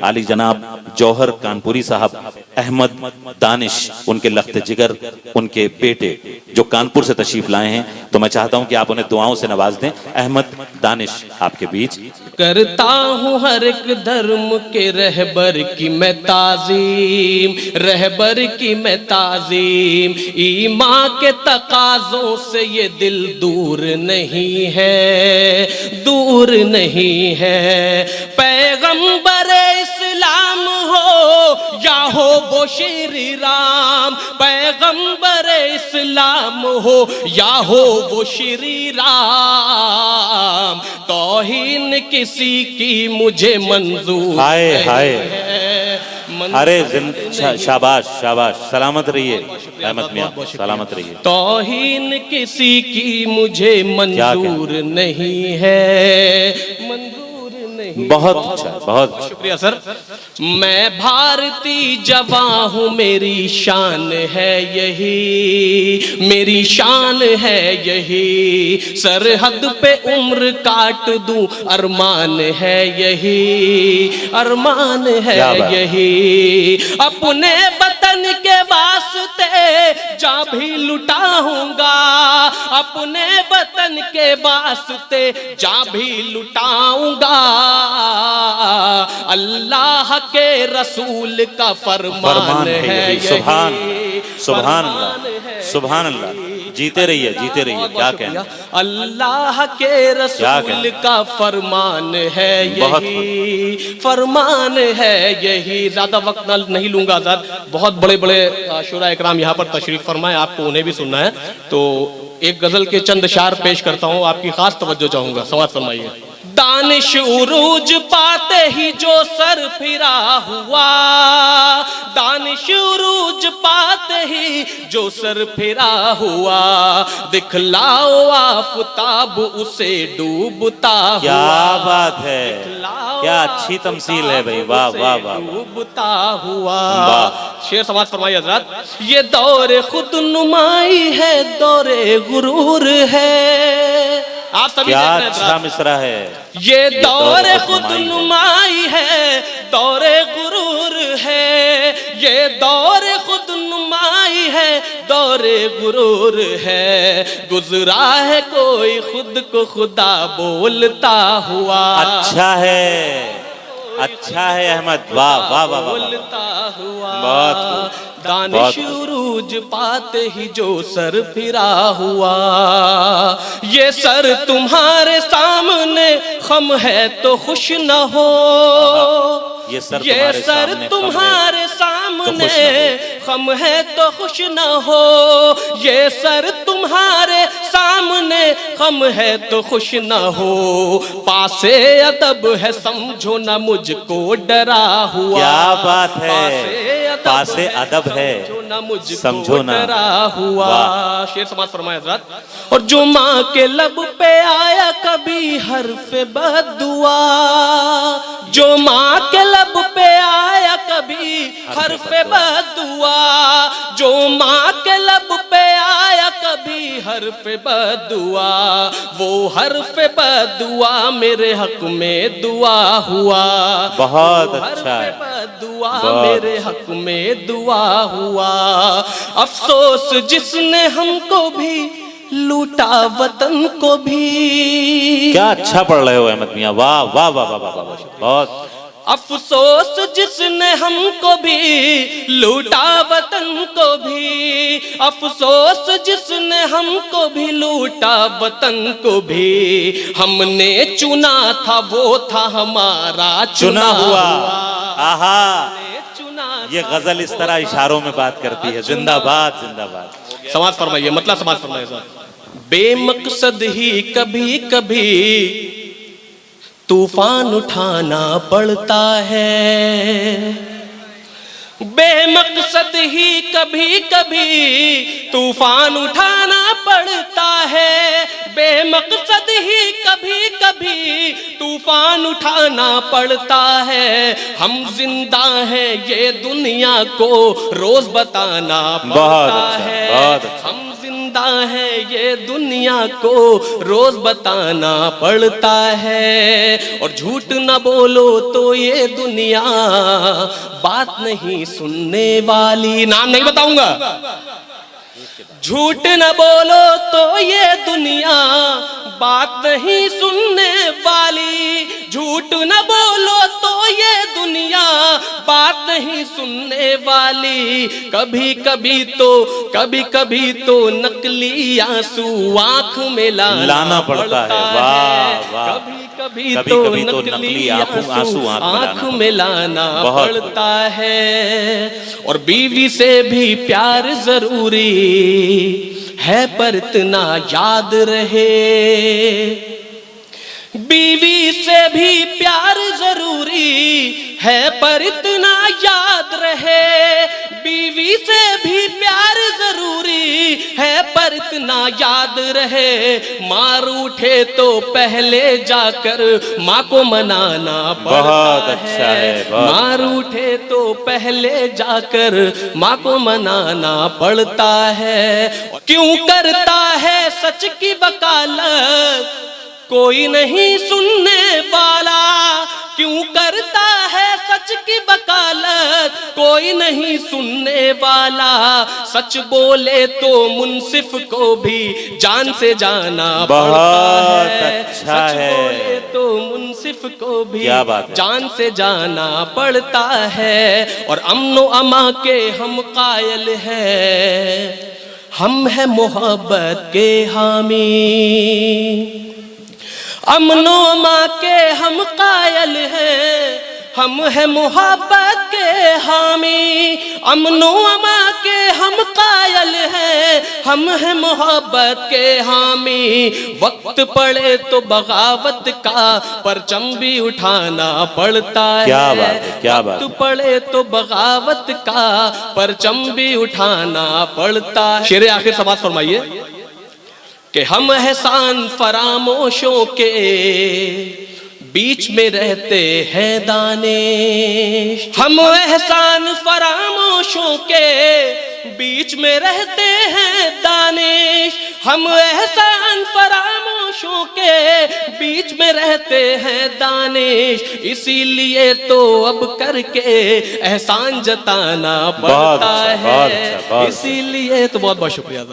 आली जनाब जौहर कानपुरी साहब, अहमद दानिश उनके लख्त जिगर, उनके बेटे जो कानपुर से तशरीफ लाए हैं, तो मैं चाहता हूं कि आप उन्हें दुआओं से नवाज दें। अहमद दानिश आपके बीच। करता हूँ हर एक धर्म के रहबर की मैं ताज़ीम, रहबर की मैं ताज़ीम। ईमान के तकाज़ों से ये दिल दूर नहीं है, दूर नहीं है। पैगंबर इस्लाम हो या हो वो श्री राम, पैगंबर इस्लाम हो या हो वो श्री राम, तौहीन किसी की मुझे मंजूर हाय हाय, अरे शाबाश शाबाश, सलामत रहिए अहमद मियां, सलामत रहिए। तौहीन किसी की मुझे मंजूर नहीं है, मंजूर नहीं। बहुत अच्छा, बहुत शुक्रिया सर। मैं भारतीय जवां हूँ, मेरी शान है यही, मेरी शान है यही। सरहद पे उम्र काट दूं, अरमान है यही, अरमान है यही। अपने वतन के वास्ते जा भी लुटाऊंगा, अपने वतन के वास्ते जा भी लुटाऊंगा। अल्लाह के रसूल का फरमान है यही। सुभान सुभान अल्लाह, सुभान अल्लाह। जीते रहिए, जीते रहिए। क्या कहना, अल्लाह के रसूल का फरमान है यही, फरमान है यही। ज्यादा वक्त नहीं लूंगा आजाद, बहुत बड़े बड़े शुरा इकराम यहाँ पर तशरीफ फरमाए, आपको उन्हें भी सुनना है, तो एक गजल के चंद शार पेश करता हूँ, आपकी खास तवज्जो चाहूंगा। समाअत फरमाइए। दानिश उरूज पाते ही जो सर फिरा हुआ, दानिश उरूज पाते ही जो सर फिरा हुआ। दिखलाओ आफताब उसे डूबता हुआ। क्या बात है, क्या अच्छी तमसील है भाई, वाह वाह वाह। डूबता हुआ। शेर समाज फरमाइए हज़रात। ये दौरे खुद नुमाई है, दौरे गुरूर है। आप सभी क्या अच्छा मिसरा है। ये दौरे खुद नुमाई है, दौरे गुरूर है। ये दौरे खुद नुमाई है, दौरे गुरूर है। गुजरा है कोई खुद को खुदा बोलता हुआ। अच्छा है, अच्छा है अहमद, वाह वाह वाह, बोलता हुआ। बहुत दानिश उरूज पाते ही जो सर फिरा हुआ। ये सर तुम्हारे सामने खम है तो खुश न हो, ये सर तुम्हारे सामने खम है तो खुश न हो। ये सर तुम्हारे सामने खम है तो खुश न हो। पासे अदब है समझो ना मुझको डरा हुआ। क्या बात है, पासे अदब है समझो ना डरा हुआ। शेर समाज फरमाया हज़रात। और जो माँ के लब पे आया कभी हर्फ बद्दुआ, जो माँ के लब पे आया कभी हर्फ बद्दुआ, जो माँ के लब पे आया कभी हर्फ बद्दुआ, वो हर्फ बद्दुआ मेरे हक में दुआ हुआ। बहुत अच्छा है, दुआ मेरे हक में दुआ हुआ। अफसोस जिसने हमको भी लूटा वतन को भी। क्या अच्छा पढ़ रहे हो अहमद मियां, वाह वाह वाह वाह वाह, बहुत। अफसोस जिसने हमको भी लूटा वतन को भी, अफसोस जिसने हमको भी लूटा वतन को भी। हमने चुना था वो था हमारा चुना हुआ। आहा, ये गजल इस तरह इशारों में बात करती है। जिंदाबाद जिंदाबाद। समाज फरमाइए, मतलब समाज फरमाइए। बेमकसद ही कभी कभी तूफान उठाना पड़ता है। बेमकसद ही कभी कभी तूफान उठाना पड़ता है। बेमकसद ही कभी कभी तूफान उठाना पड़ता है। हम जिंदा हैं ये दुनिया को रोज बताना पड़ता है। हम जिंदा है ये दुनिया को रोज बताना पड़ता है। और झूठ न बोलो तो ये दुनिया बात नहीं सुनने वाली। नाम नहीं बताऊंगा। झूठ न बोलो तो ये दुनिया बात नहीं सुनने वाली। झूठ न बोलो तो ये दुनिया बात नहीं सुनने वाली। कभी कभी तो नकली आंसू आंख में लाना पड़ता है। वाह वाह। कभी तो नकली आंसू आंख में लाना पड़ता है। और बीवी से भी प्यार जरूरी है पर इतना याद रहे। बीवी से भी प्यार जरूरी है पर इतना याद रहे। बीवी से भी प्यार जरूरी है पर इतना याद रहे। मार उठे तो पहले जाकर माँ को मनाना पड़ता है। मार उठे तो पहले जाकर माँ को मनाना पड़ता है। क्यों करता है सच की वकालत कोई नहीं सुनने वाला। क्यों करता है सच की वकालत कोई नहीं सुनने वाला। सच बोले तो मुंसिफ को भी जान से जाना पड़ता है। अच्छा सच बोले तो मुंसिफ को भी जान से जाना पड़ता है। और अमनो अमा के हम कायल हैं, हम है मोहब्बत के हामी। अमनो अमा के हम कायल हैं, हम है मोहब्बत के हामी। अमनो अमा के हम कायल हैं, हम है मोहब्बत के हामी। वक्त पड़े तो बगावत का परचम भी उठाना पड़ता है। क्या बात। वक्त पड़े तो बगावत का परचम भी उठाना पड़ता है। शेर आखिर समाज फरमाइए कि हम एहसान फरामोशों के बीच में रहते हैं दानिश। हम एहसान फरामोशों के बीच में रहते हैं दानिश। हम एहसान फरामोशों के बीच में रहते हैं दानिश। इसीलिए तो अब करके एहसान जताना पड़ता है। इसीलिए तो बहुत बहुत शुक्रिया।